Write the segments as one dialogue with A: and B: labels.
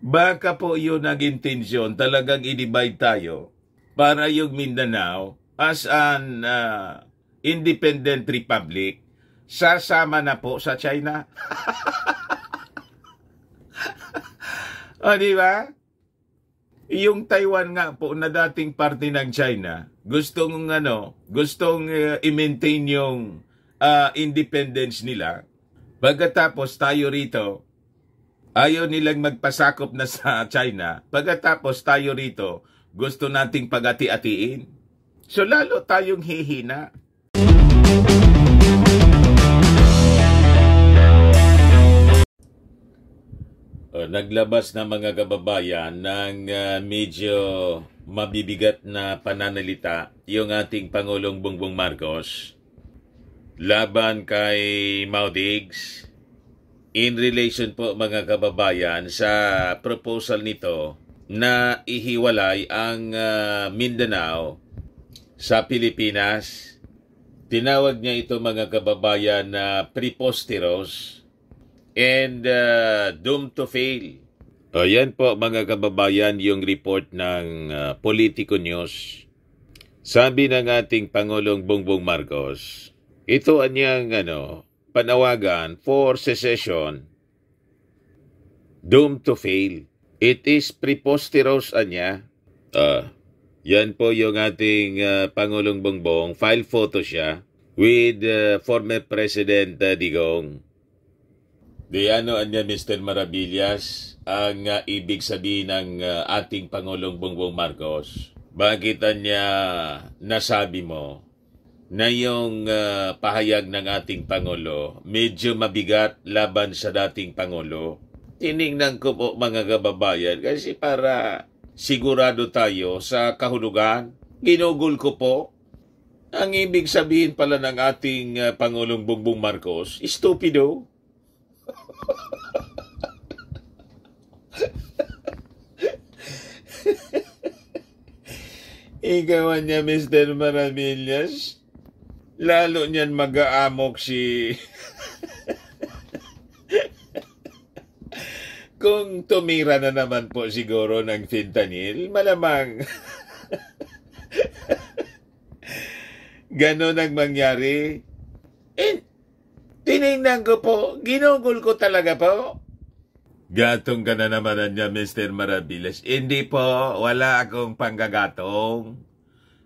A: Baka po yun ang intensyon, talagang i-divide tayo para yung Mindanao as an independent republic, sasama na po sa China. O, di ba? Yung Taiwan nga po na dating parte ng China, gustong i-maintain yung independence nila. Pagkatapos tayo rito, ayaw nilang magpasakop na sa China. Pagkatapos tayo rito, gusto nating pag-ati-atiin. So lalo tayong hihina. Naglabas na mga kababayan ng medyo mabibigat na pananalita yung ating Pangulong Bongbong Marcos laban kay Mau Diggs in relation po mga kababayan sa proposal nito na ihiwalay ang Mindanao sa Pilipinas. Tinawag niya ito mga kababayan na preposterous and doomed to fail. O yan po mga kababayan yung report ng Politico News. Sabi ng ating Pangulong Bongbong Marcos, ito anyang panawagan for secession, doomed to fail. It is preposterous anya. Yan po yung ating Pangulong Bongbong. File photo siya with former President Digong. Di anya Mr. Maravillas ang ibig sabihin ng ating Pangulong Bongbong Marcos. Bakit anya nasabi mo na yung pahayag ng ating Pangulo medyo mabigat laban sa dating Pangulo? Tiningnan ko po mga kababayan kasi para sigurado tayo sa kahulugan. Ginugol ko po. Ang ibig sabihin pala ng ating Pangulong Bongbong Marcos, stupido. Ikaw niya, Mr. Maravillas. Lalo niyan mag-aamok si... Kung tumira na naman po siguro ng fentanyl, malamang ganon ang mangyari. Tinignan ko po, ginugol ko talaga po. Gatong ka na naman niya, Mr. Maravillas. Hindi po, wala akong panggagatong.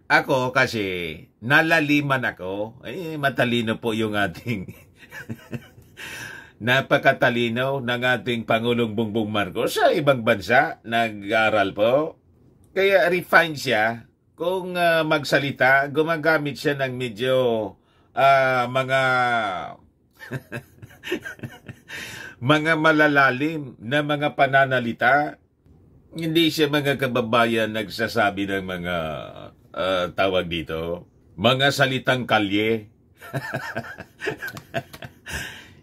A: Ako kasi, nalaliman ako. Matalino po yung ating... Napakatalino ng ating Pangulong Bongbong Marcos sa ibang bansa. Nag-aaral po. Kaya refine siya. Kung magsalita, gumagamit siya ng medyo mga... mga malalalim na mga pananalita. Hindi siya mga kababayan nagsasabi ng mga tawag dito, mga salitang kalye.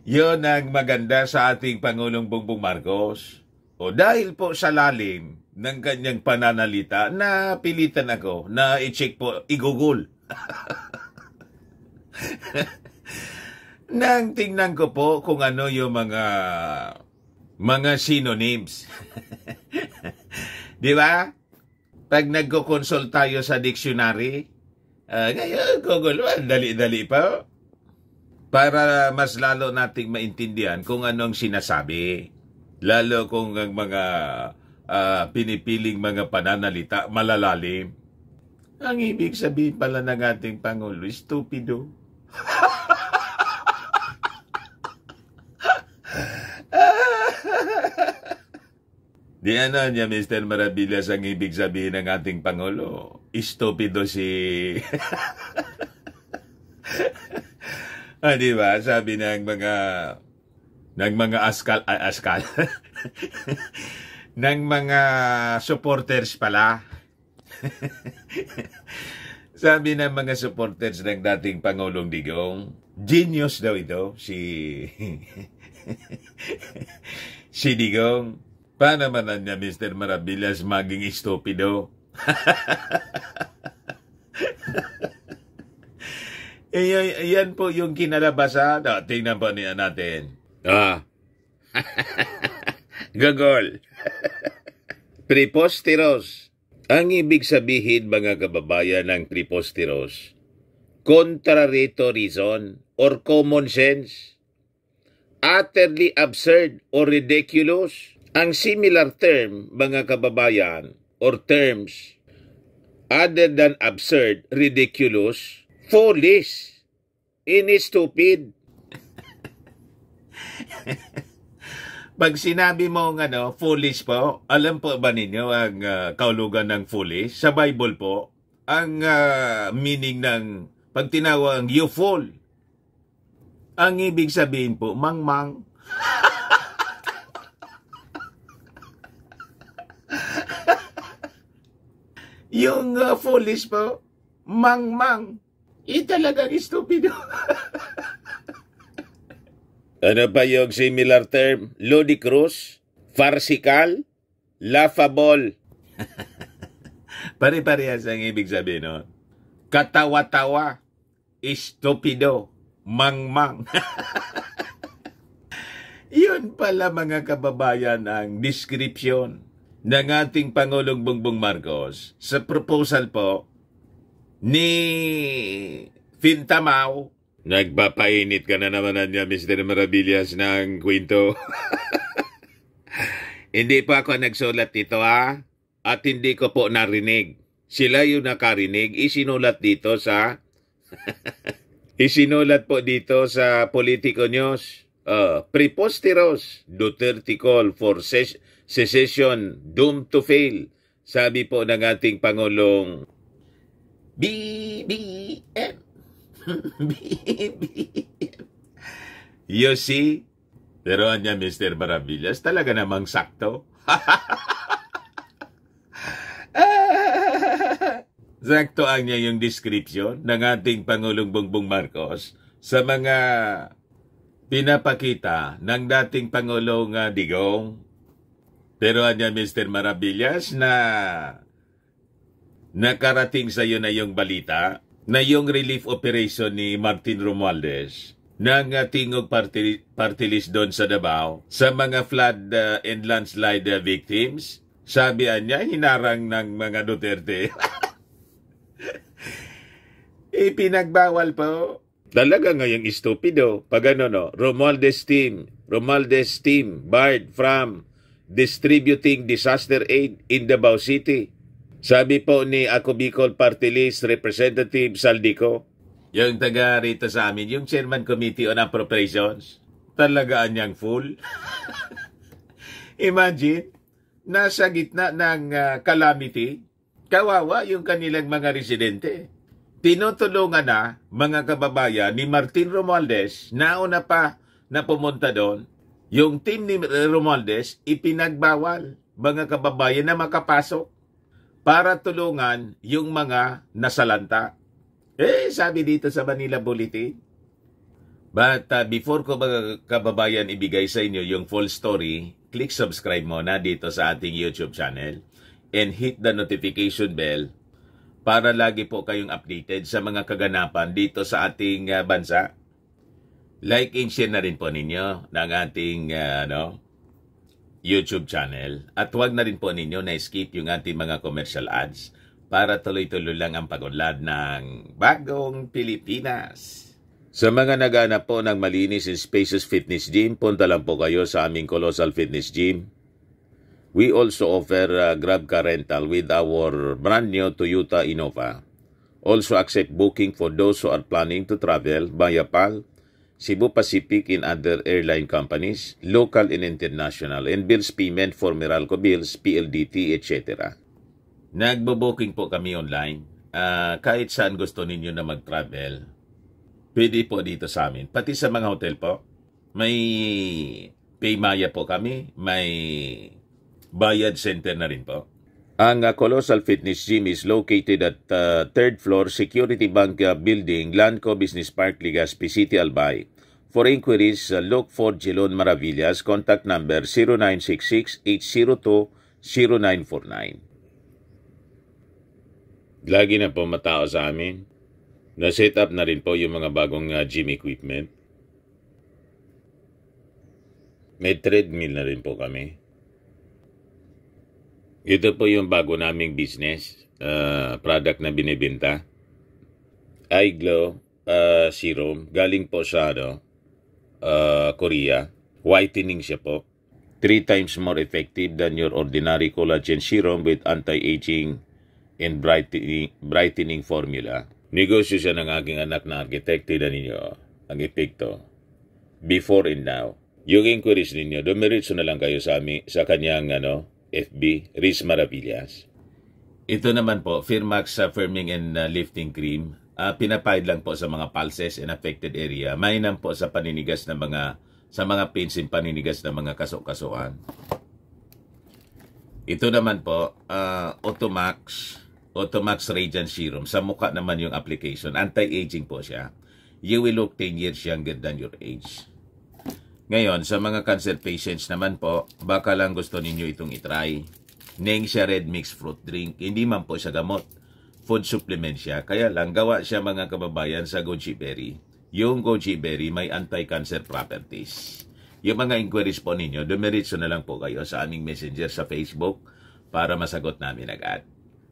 A: Yun ang maganda sa ating Pangulong Bongbong Marcos. O dahil po sa lalim ng kanyang pananalita, napilitan ako na i-check po, i-google. Nang tingnan ko po kung ano yung mga synonyms. Di ba? Pag nagko-consult tayo sa dictionary, ngayon, Google, dali-dali pa. Para mas lalo nating maintindihan kung anong sinasabi. Lalo kung ang mga pinipiling mga pananalita malalalim. Ang ibig sabihin pala ng ating Pangulo, stupido. Di niya, Mr. Maravillas, ang ibig sabihin ng ating Pangulo. Stupido si... di ba? Sabi ng mga askal ng mga supporters pala. Sabi ng mga supporters ng dating Pangulong Digong, genius daw ito, si Digong. Paano man niya, Mr. Maravillas, maging stupido? Yan po yung kinalabasan. Tingnan po niya natin. Google. Preposterous. Ang ibig sabihin, mga kababayan, ng preposterous, contrary to reason or common sense, utterly absurd or ridiculous. Ang similar term, mga kababayan, or terms other than absurd, ridiculous, foolish, stupid. Pag sinabi mo foolish po, alam po ba ninyo ang kaulugan ng foolish? Sa Bible po, ang meaning ng pag tinawag you fool, ang ibig sabihin po, mangmang. Yung foolish po, mangmang. Talagang stupido. Ano pa yung similar term? Ludicrous, farcical, laughable. Pare-parehas ang ibig sabihin, no? Katawa-tawa, stupido, mangmang. Yun pala, mga kababayan, ang description ng ating Pangulong Bongbong Marcos sa proposal po ni Fintamao. Nagpapainit ka na naman niya, Mr. Maravillas, ng kwento. Hindi pa ako nagsulat dito, ha? At hindi ko po narinig. Sila yung nakarinig, isinulat dito sa isinulat po dito sa Politico News. Preposterous, Duterte call for secession doomed to fail. Sabi po ng ating Pangulong BBM. You see? Pero niya, Mr. Maravillas, talaga namang sakto. Sakto ang niya yung description ng ating Pangulong Bongbong Marcos sa mga pinapakita ng dating Pangulong Digong. Pero niya, Mr. Maravillas, na nakarating sa iyo na yung balita na yung relief operation ni Martin Romualdez ng tingog party list doon sa Davao sa mga flood and landslide victims. Sabi niya, hinarang ng mga Duterte. Ipinagbawal po. Talaga ngayong stupido. Pag Romualdez team barred from distributing disaster aid in Davao City. Sabi po ni Ako Bicol Party List Representative Saldico, yung taga rito sa amin, yung Chairman Committee on Appropriations, talagaan niyang full. Imagine, nasa gitna ng calamity, kawawa yung kanilang mga residente. Tinutulungan na, mga kababayan, ni Martin Romualdez, nauna pa na pumunta doon. Yung team ni Romualdez, ipinagbawal, mga kababayan, na makapasok para tulungan yung mga nasalanta. Sabi dito sa Manila Bulletin. But before ko, mga kababayan, ibigay sa inyo yung full story, click subscribe muna dito sa ating YouTube channel and hit the notification bell para lagi po kayong updated sa mga kaganapan dito sa ating bansa. Like and share na rin po ninyo ng ating YouTube channel. At huwag na rin po ninyo na-skip yung ating mga commercial ads para tuloy-tuloy lang ang pagunlad ng bagong Pilipinas. Sa mga naghanap po ng malinis and spacious fitness gym, punta lang po kayo sa aming Colossal Fitness Gym. We also offer Grab Car Rental with our brand new Toyota Innova. Also accept booking for those who are planning to travel via PAL, Cebu Pacific and other airline companies, local and international, and bills payment for Meralco Bills, PLDT, etc. Nagbo-booking po kami online. Kahit saan gusto ninyo na mag-travel, pwede po dito sa amin. Pati sa mga hotel po, may Paymaya po kami, may bayad center na rin po. Ang Colossal Fitness Gym is located at 3rd floor Security Bank Building, Lanco Business Park, Legazpi City, Albay. For inquiries, look for Jelon Maravillas. Contact number 0966-802-0949. Lagi na po matao sa amin. Na-set up na rin po yung mga bagong gym equipment. May treadmill na rin po kami. Ito po yung bago naming business, product na binibenta. Eye Glow Serum. Galing po sa Korea. Whitening siya po. 3 times more effective than your ordinary collagen serum with anti-aging and brightening formula. Negosyo siya ng aking anak na architect. Tignan ninyo ang epekto. Before and now. Yung inquiries ninyo, dumiritso na lang kayo sa kanyang FB, Riz Maravillas. Ito naman po, Firmax Firming and Lifting Cream. Pinapahid lang po sa mga pulses and affected area. Mainam po sa paninigas ng sa mga pains and paninigas ng mga kasok-kasuan. Ito naman po, Automax Radiant Serum. Sa mukha naman yung application. Anti-aging po siya. You will look 10 years younger than your age. Ngayon, sa mga cancer patients naman po, baka lang gusto ninyo itong itry. Nengxia Red Mix Fruit Drink. Hindi man po siya gamot. Food supplement siya. Kaya lang, gawa siya mga kababayan sa goji berry. Yung goji berry may anti-cancer properties. Yung mga inquiries po ninyo, dumiritso na lang po kayo sa aming messenger sa Facebook para masagot namin agad.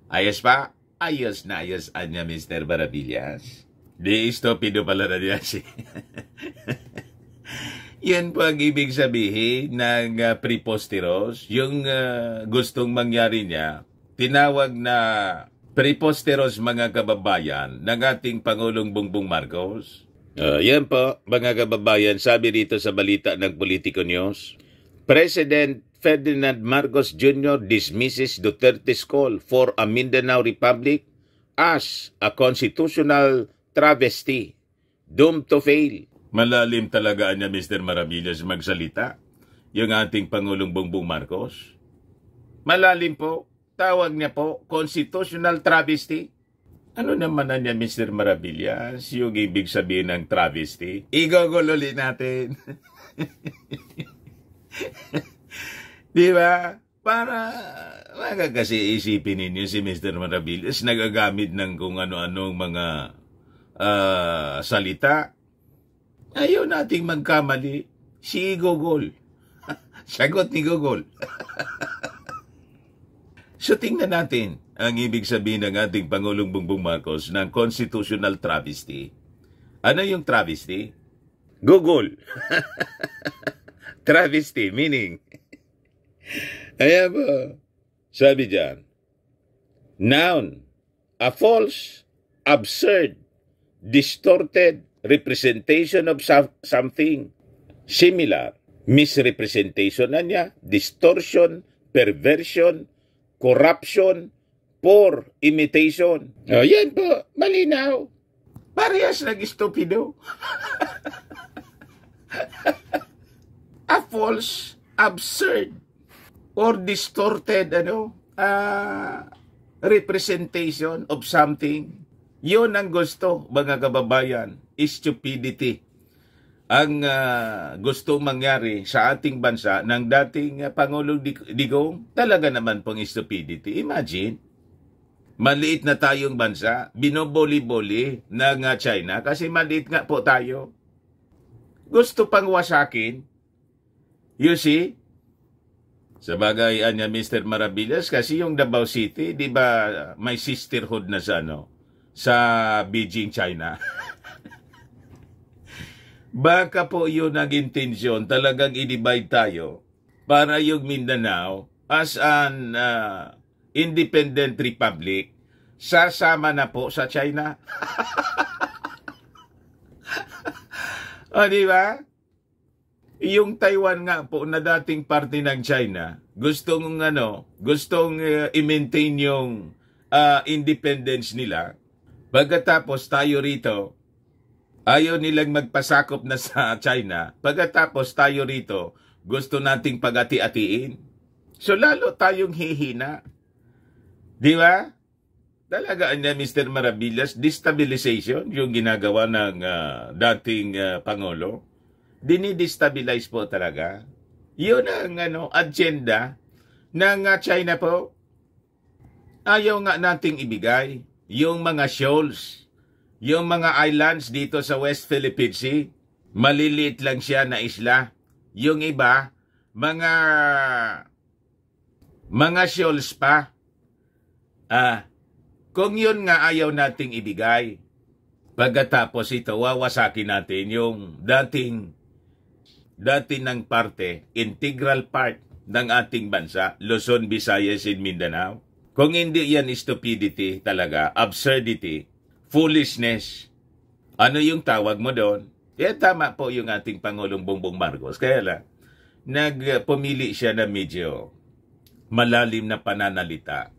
A: Ayos pa? Ayos na ayos, anya Mr. Maravillas. Di istopido pala na niya si... Yan po ang ibig sabihin ng preposterous. Yung gustong mangyari niya, tinawag na preposterous mga kababayan ng ating Pangulong Bongbong Marcos. Yan po, mga kababayan, sabi dito sa balita ng Politico News, President Ferdinand Marcos Jr. dismisses Duterte's call for a Mindanao Republic as a constitutional travesty, doomed to fail. Malalim talaga niya, Mr. Maravillas, magsalita. Yung ating Pangulong Bongbong Marcos. Malalim po. Tawag niya po, constitutional travesty. Ano naman na niya, Mr. Maravillas, yung ibig sabihin ng travesty? Igogololi natin. Di ba? Para, wag kasi isipin ninyo si Mr. Maravillas, nagagamit ng kung ano-anong mga salita. Ayaw nating magkamali. Si Gogol. Sagot ni Gogol. So tingnan natin ang ibig sabihin ng ating Pangulong Bongbong Marcos ng constitutional travesty. Ano yung travesty? Gogol. Travesty, meaning. Ayan po. Sabi dyan. Noun. A false, absurd, distorted representation of something. Similar. Misrepresentation na niya. Distortion, perversion, corruption, poor imitation. O, yan po. Malinaw. Parehas nag-estupido. A false, absurd, or distorted representation of something. Yun ang gusto, mga kababayan. Stupidity. Ang gustong mangyari sa ating bansa ng dating Pangulong Digong, talaga naman pong stupidity. Imagine, maliit na tayong bansa, binoboli-boli ng China kasi maliit nga po tayo. Gusto pang wasakin. You see? Sabagay, Mr. Maravillas, kasi yung Davao City, di ba may sisterhood na sa Beijing, China? Baka po yun ang intensyon, talagang i-divide tayo para yung Mindanao as an independent republic, sasama na po sa China. O, di ba? Yung Taiwan nga po na dating parte ng China, gustong i-maintain yung independence nila. Pagkatapos tayo rito, ayaw nilang magpasakop na sa China. Pagkatapos tayo rito, gusto nating pag-ati-atiin. So lalo tayong hihina. Di ba? Talaga Mr. Maravillas, destabilization yung ginagawa ng dating Pangulo. Dinidestabilize po talaga. Yun ang agenda ng China po. Ayaw nga nating ibigay yung mga shoals, yung mga islands dito sa West Philippine Sea. Maliliit lang siya na isla. Yung iba, mga Mga shoals pa. Kung yun nga ayaw nating ibigay, pagkatapos ito, wawasakin natin yung dating ng parte, integral part ng ating bansa, Luzon, Visayas, and Mindanao. Kung hindi yan stupidity talaga, absurdity, foolishness, ano yung tawag mo doon? Tama po yung ating Pangulong Bongbong Marcos. Kaya lang, nagpumili siya na medyo malalim na pananalita.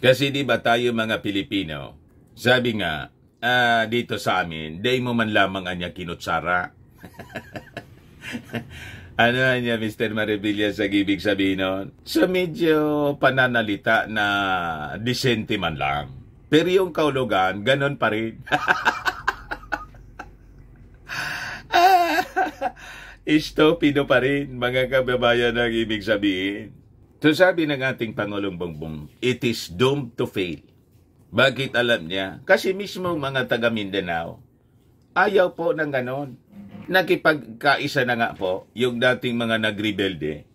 A: Kasi di ba tayo mga Pilipino, sabi nga, dito sa amin, day mo man lamang anya kinutsara. Ano niya, Mr. Maribilla, sa ibig sabihin nun? So, medyo pananalita na disente man lang. Pero yung kaulugan, ganon pa rin. Istupido pa rin, mga kababayan, ang ibig sabihin. So, sabi ng ating Pangulong Bongbong, it is doomed to fail. Bakit alam niya? Kasi mismo mga taga Mindanao, ayaw po ng ganon. Nakipagkaisa na nga po yung dating mga nagrebelde.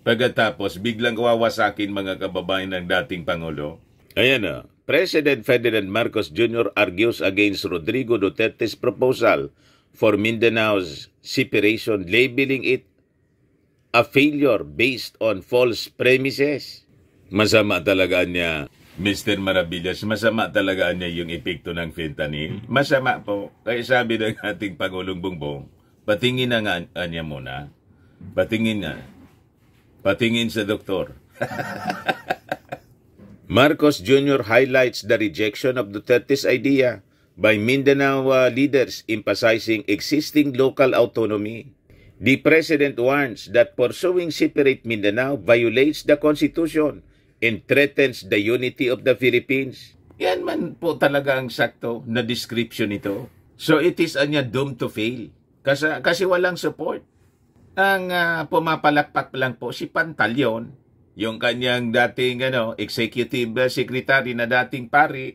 A: Pagkatapos, biglang wawasakin mga kababayan ng dating Pangulo. Ayan na. President Ferdinand Marcos Jr. argues against Rodrigo Duterte's proposal for Mindanao's separation, labeling it a failure based on false premises. Masama talaga niya, Mr. Maravillas, masama talaga niya yung epekto ng fentanyl. Masama po. Kaya sabi ng ating Pangulong Bongbong, patingin na nga niya muna. Patingin na. Patingin sa doktor. Marcos Jr. highlights the rejection of Duterte's idea by Mindanao leaders emphasizing existing local autonomy. The President warns that pursuing separate Mindanao violates the Constitution and threatens the unity of the Philippines. Yan man po talaga ang sakto na description nito. So it is doomed to fail. Kasi walang support. Ang pumapalakpak lang po si Pantaleon, yung kanyang dating executive secretary na dating pari.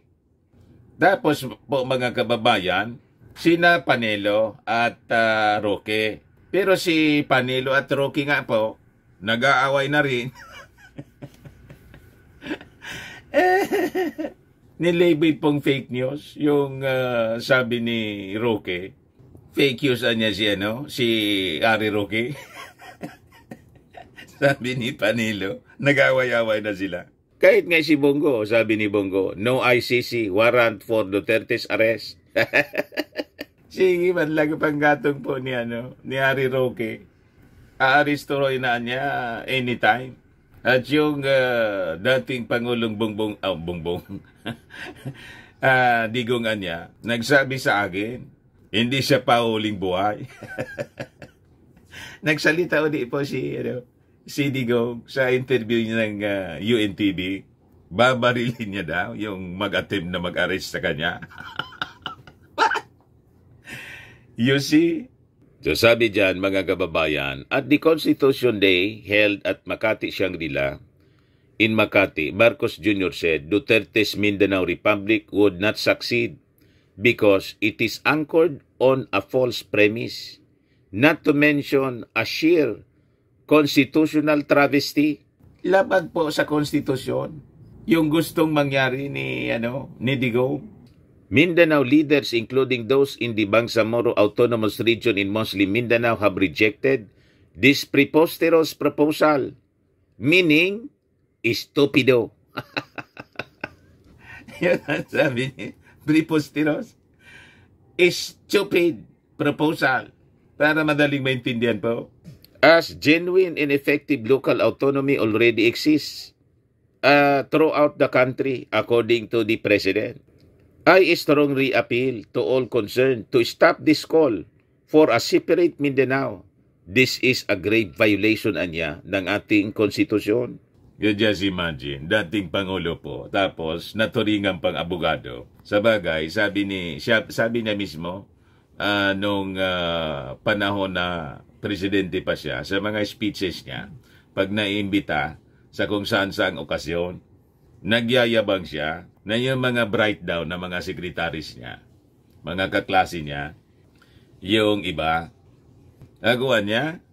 A: Tapos po mga kababayan, sina Panelo at Roque. Pero si Panelo at Roque nga po, nag-aaway na rin. Nilabel pong fake news yung sabi ni Roque. Fake news niya si Ari Roque. Sabi ni Panelo, nag-away-away na sila. Kahit nga si Bongo, sabi ni Bongo, no ICC warrant for Duterte's arrest. Sige, man lang panggatong po ni Ari Roque. Aaresturoy na niya anytime. At yung dating Pangulong Bongbong, digongan niya, nagsabi sa akin, hindi siya pauling buhay. Nagsalita ulit po si Digong sa interview niya ng UNTV. Babarilin niya daw yung mag-attempt na mag-arrest sa kanya. You see? So sabi dyan, mga kababayan, at the Constitution Day held at Makati, Shangri-La, in Makati, Marcos Jr. said Duterte's Mindanao Republic would not succeed because it is anchored on a false premise, not to mention a sheer constitutional travesty. Labag po sa konstitusyon yung gustong mangyari ni Digong. Mindanao leaders, including those in the Bangsamoro Autonomous Region in Muslim Mindanao, have rejected this preposterous proposal, meaning stupido. Yan ang sabi ni preposterous. Stupid proposal. Para madaling maintindihan po. As genuine and effective local autonomy already exists throughout the country, according to the President. I strongly appeal to all concerned to stop this call for a separate Mindanao. This is a grave violation ng ating konstitusyon. You just imagine, dating Pangulo po, tapos naturingan pang abogado. Sa bagay, sabi niya mismo, nung panahon na presidente pa siya, sa mga speeches niya, pag naiimbita sa kung saan-saang okasyon, nagyayabang siya na yung mga bright down na mga sekretaris niya, mga kaklase niya, yung iba, nagawa niya,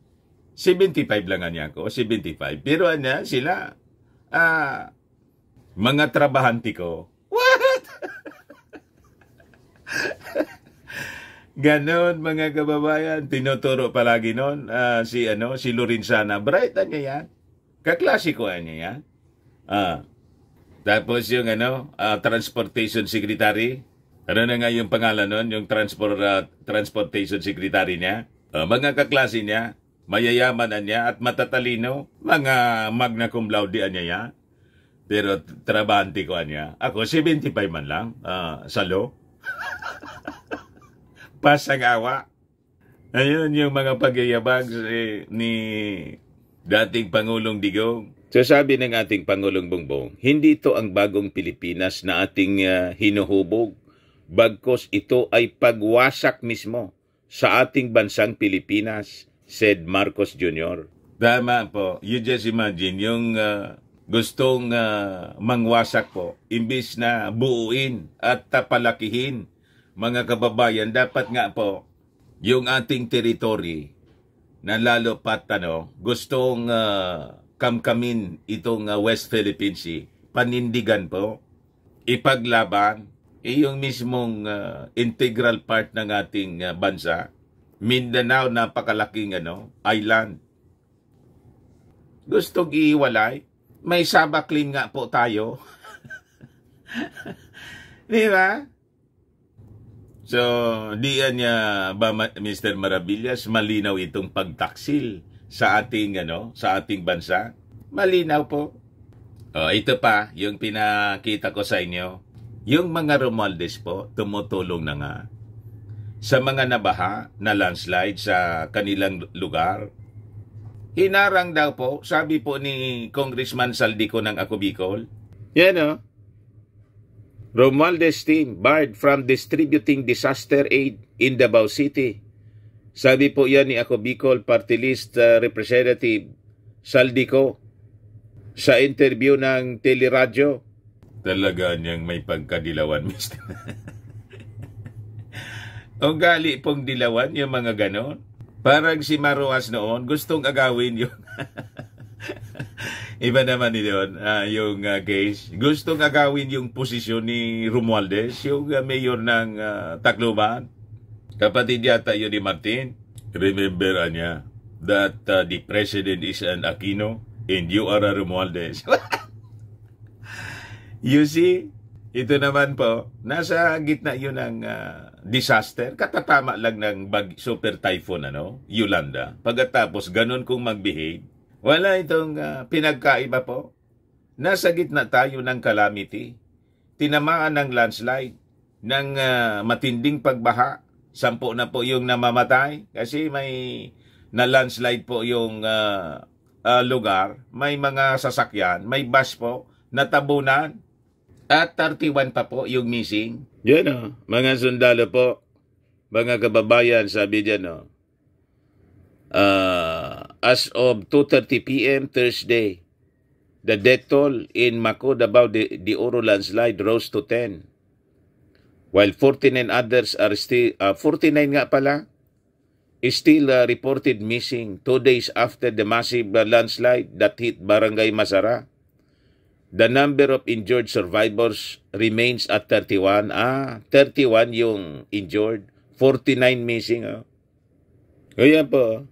A: 75 lang niya ako, 75. Pero sila, mga trabahante ko. What? Ganon, mga kababayan. Tinuturo palagi nun, si Lorenzana. Bright niya yan. Kaklasiko niya yan. Tapos yung Transportation Secretary. Ano na nga yung pangalan nun? Yung Transportation Secretary niya. Mga kaklase niya. Mayayaman niya at matatalino. Mga magna cum laude niya yan. Pero trabahante ko niya. Ako, 75 man lang. Sa law. Pasang-awa. Ayun yung mga pagyayabang ni dating Pangulong Digong. So sabi ng ating Pangulong Bongbong, hindi ito ang bagong Pilipinas na ating hinuhubog. Bagkos ito ay pagwasak mismo sa ating bansang Pilipinas, said Marcos Jr. Tama po. You just imagine yung gustong mangwasak po, imbis na buuin at palakihin. Mga kababayan, dapat nga po, yung ating territory na lalo pat gustong kamkamin itong West Philippine Sea, panindigan po, ipaglaban, yung mismong integral part ng ating bansa. Mindanao, napakalaking island. Gustong iiwalay, may Sabah claim nga po tayo. Di ba? So, diyan niya ba, Mr. Maravillas, malinaw itong pagtaksil sa ating bansa? Malinaw po. Ito pa, yung pinakita ko sa inyo. Yung mga Romualdez po, tumutulong na nga sa mga nabaha na landslide sa kanilang lugar. Hinarang daw po, sabi po ni Congressman Saldico ng Ako Bicol. Yan Romualdez team barred from distributing disaster aid in Davao City. Sabi po yan ni Ako Bicol Party List Representative Saldico sa interview ng teleradyo. Talaga niyang may pagkadilawan, Mr. O gali pong dilawan yung mga ganon. Parang si Maruas noon, gustong agawin yung iba naman yun, yung case. Gustong agawin yung posisyon ni Romualdez, yung mayor ng Tacloban. Kapatid yata yun ni Martin. Remember niya that the president is an Aquino and you are a Romualdez. You see, ito naman po, nasa gitna yun ng disaster. Katatama lang ng super typhoon, Yolanda. Pagkatapos, ganun kung mag-behave. Wala itong pinagkaiba po. Nasa gitna tayo ng calamity. Tinamaan ng landslide, ng matinding pagbaha. 10 na po yung namamatay kasi may na-landslide po yung lugar. May mga sasakyan, may bus po, natabunan. At 31 pa po yung missing. Yan mga sundalo po, mga kababayan, sabi dyan as of 2:30 p.m. Thursday, the death toll in Maco, Davao de Oro landslide rose to 10. While 49 others are still, 49 nga pala, is still reported missing 2 days after the massive landslide that hit Barangay Masara. The number of injured survivors remains at 31. 31 yung injured. 49 missing. Kaya po.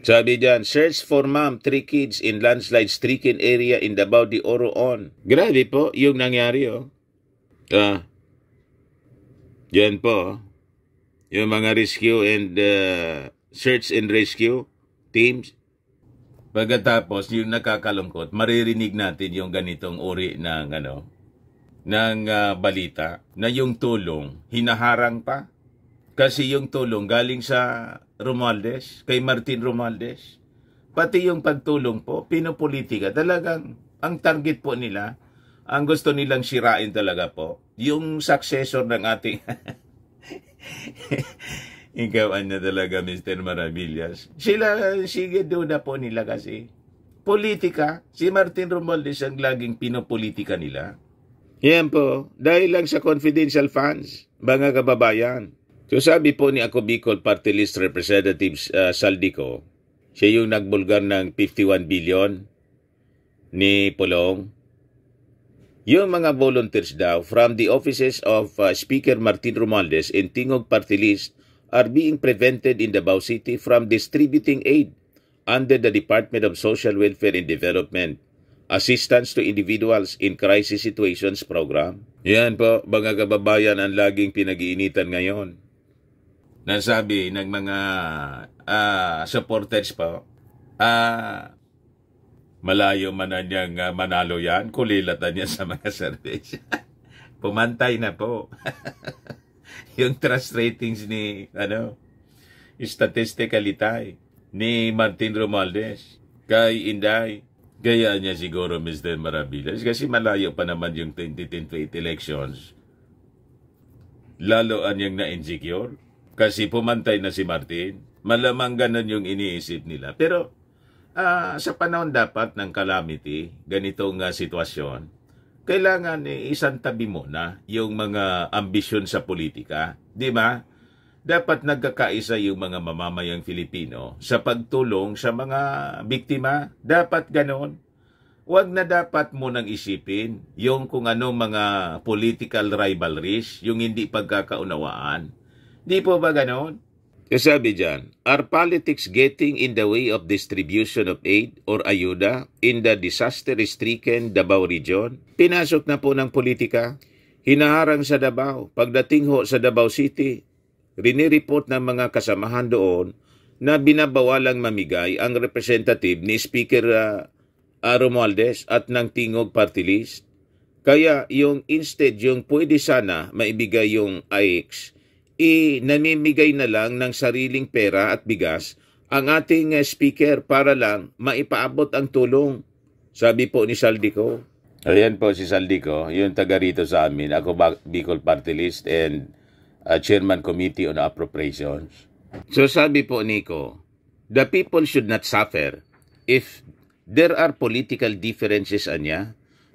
A: Sabi dyan, search for mom, 3 kids in landslide-stricken area in Davao de Oro on. Grabe po yung nangyari. Yan po. Yung mga rescue and search and rescue teams. Pagkatapos, yung nakakalungkot, maririnig natin yung ganitong uri ng, balita na yung tulong, hinaharang pa. Kasi yung tulong galing sa Romualdez, kay Martin Romualdez. Pati yung pagtulong po, pinopolitika. Talagang, ang target po nila, ang gusto nilang sirain talaga po, yung successor ng ating... Ikaw talaga, Mr. Maravillas. Sige duda po nila kasi. Politika, si Martin Romualdez ang laging pinopolitika nila. Yan po, dahil lang sa confidential funds, mga kababayan. So sabi po ni Ako Bicol Party List Representative Saldico, Siya yung nagbulgar ng 51 billion ni Pulong. Yung mga volunteers daw from the offices of Speaker Martin Romualdez and Tingog Party List are being prevented in Davao City from distributing aid under the Department of Social Welfare and Development, Assistance to Individuals in Crisis Situations Program. Yan po, mga kababayan, ang laging pinag-iinitan ngayon. Nasabi ng mga supporters po, malayo man na niyang manalo yan, kulilatan niya sa mga surveys. Pumantay na po. Yung trust ratings ni, statistically tayo, ni Martin Romualdez, kay Inday. Gaya niya siguro, Mr. Maravillas, kasi malayo pa naman yung 2028 elections. Lalo anyang na-insecure, kasi pumantay na si Martin. Malamang ganun yung iniisip nila. Pero, sa panahon dapat ng calamity, ganitong sitwasyon, kailangan isang tabi muna yung mga ambisyon sa politika. Di ba? Dapat nagkakaisa yung mga mamamayang Filipino sa pagtulong sa mga biktima. Dapat ganon. Huwag na dapat munang isipin yung kung ano mga political rivalries, yung hindi pagkakaunawaan. Di po ba ganon? Sabi dyan, are politics getting in the way of distribution of aid or ayuda in the disaster-stricken Davao region? Pinasok na po ng politika. Hinaharang sa Davao. Pagdating ho sa Davao City, rinireport ng mga kasamahan doon na binabawalang mamigay ang representative ni Speaker Romualdez at ng Tingog Party List. Kaya yung instead yung pwede sana maibigay yung AX, namimigay na lang ng sariling pera at bigas ang ating speaker para lang maipaabot ang tulong. Sabi po ni Saldico. Ayan po si Saldico, yung taga rito sa amin. Ako Bicol Party List and Chairman Committee on Appropriations. So sabi po Nico, the people should not suffer if there are political differences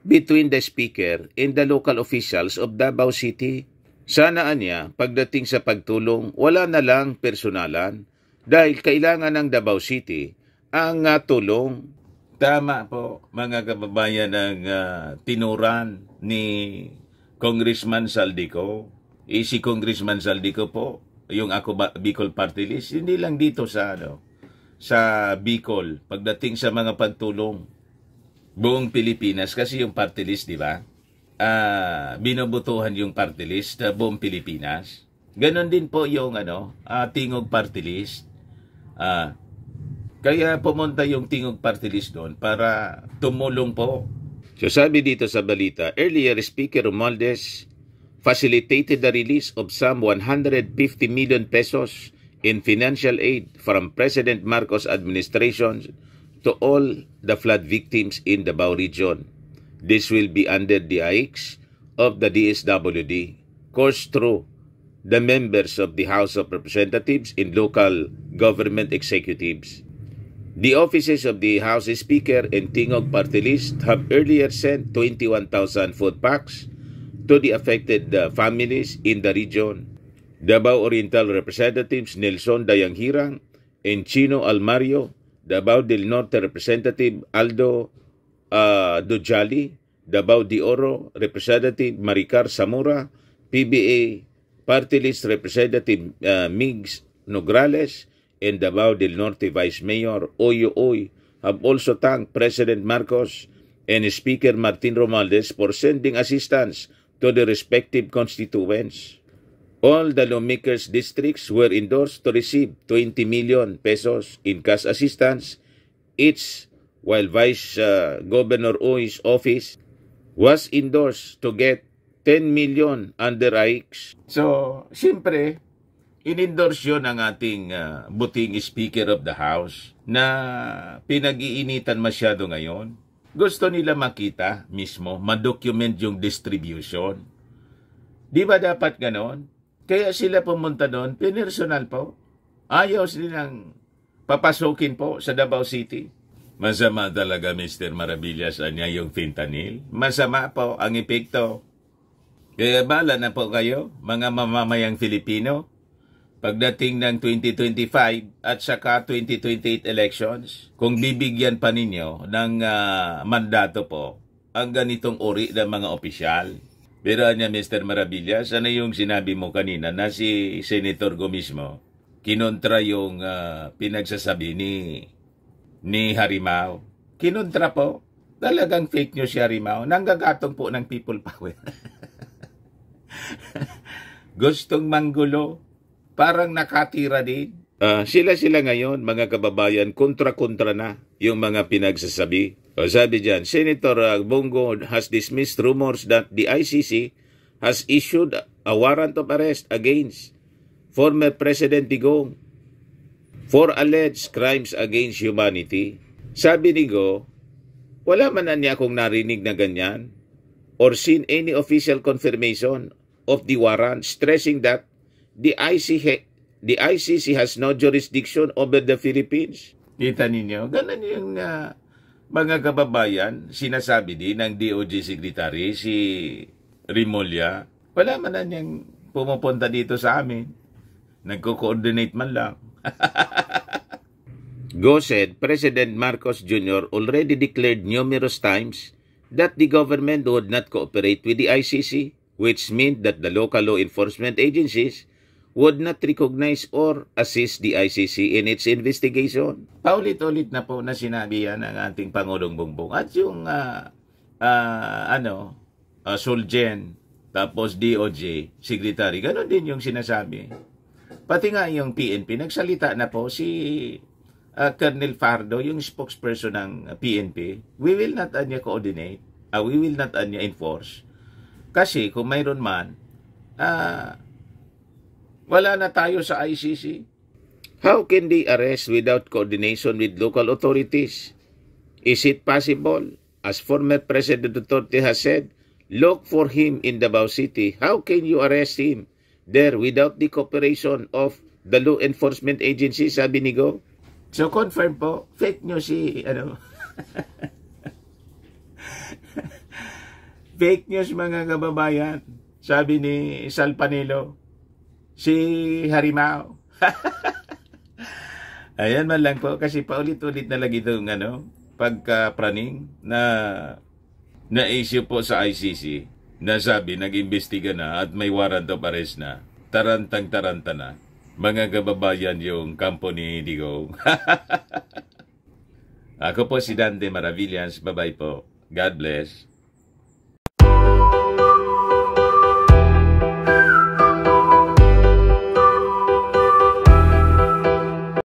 A: between the speaker and the local officials of Davao City. Sana pagdating sa pagtulong, wala na lang personalan dahil kailangan ng Davao City ang tulong. Tama po mga kababayan ng tinuran ni Congressman Saldico. Si Congressman Saldico po, yung ako Bicol Party List, hindi lang dito sa Bicol, pagdating sa mga pagtulong, buong Pilipinas, kasi yung party list, di ba? Binobotohan yung party list buong Pilipinas. Ganon din po yung Tingog Party List. Kaya pumunta yung Tingog Party List doon para tumulong po. So sabi dito sa balita, earlier Speaker Romualdez facilitated the release of some 150 million pesos in financial aid from President Marcos administration to all the flood victims in the Davao region. This will be under the AIX of the DSWD, course through the members of the House of Representatives and local government executives. The offices of the House Speaker and Tingog Party List have earlier sent 21,000 food packs to the affected families in the region. Davao Oriental Representatives Nelson Dayanghirang and Chino Almario, Davao del Norte Representative Aldo Dojali, Davao de Oro Representative Maricar Zamora, PBA Party List Representative Migs Nograles, and Davao del Norte Vice Mayor Oyo Oy have also thanked President Marcos and Speaker Martin Romualdez for sending assistance to the respective constituents. All the lawmakers' districts were endorsed to receive 20 million pesos in cash assistance each, while Vice Governor Oy's office was endorsed to get 10 million under AIX. So, siyempre, in-endorse yun ang ating buting Speaker of the House na pinag-iinitan masyado ngayon. Gusto nila makita mismo, ma-document yung distribution. Di ba dapat ganon? Kaya sila pumunta doon, pinersonal po. Ayaw silang papasukin po sa Davao City. Masama talaga, Mr. Maravillas, yung fentanyl. Masama po ang epekto. Kaya bala na po kayo, mga mamamayang Filipino. pagdating ng 2025 at saka 2028 elections, kung bibigyan pa ninyo ng mandato po ang ganitong uri ng mga opisyal. Pero niya, Mr. Maravillas, ano yung sinabi mo kanina na si Senator Go mismo kinontra yung pinagsasabi ni Harimao? Kinontra po. Talagang fake news si Harimao. Nanggagatong po ng people power. Gustong manggulo. Parang nakatira din. Sila ngayon, mga kababayan, kontra-kontra na yung mga pinagsasabi. O sabi dyan, Senator Bongo has dismissed rumors that the ICC has issued a warrant of arrest against former President Digong for alleged crimes against humanity. Sabi ni Go, wala man na niya akong narinig na ganyan or seen any official confirmation of the warrant, stressing that the ICC has no jurisdiction over the Philippines. Kita ninyo, ganun yung mga kababayan, sinasabi din ng DOJ Secretary, si Rimulya, wala man na niyang pumupunta dito sa amin. Nagko-coordinate man lang. Go said President Marcos Jr. already declared numerous times that the government would not cooperate with the ICC, which meant that the local law enforcement agencies would not recognize or assist the ICC in its investigation. Paulit-ulit na po na sinabi yan ng ating Pangulong Bongbong. At yung Solgen, tapos DOJ, Secretary, ganoon din yung sinasabi. Pati nga yung PNP, nagsalita na po si Colonel Fardo, yung spokesperson ng PNP, we will not coordinate, we will not enforce. Kasi kung mayroon man, wala na tayo sa ICC. How can they arrest without coordination with local authorities? Is it possible? As former President Duterte has said, look for him in Davao City. How can you arrest him there without the cooperation of the law enforcement agency, sabi ni Go? So confirm po, fake news si fake news mga kababayan, sabi ni Sal Panelo, si Harimao. Ayan man lang po, kasi paulit-ulit na lagi itong pagka-praning na issue po sa ICC, na sabi, nag-imbestiga na at may warrant of arrest na. Tarantang-taranta na. Mga kababayan yung kampo ni Digong. Ako po si Dante Maravillas. Bye-bye po. God bless.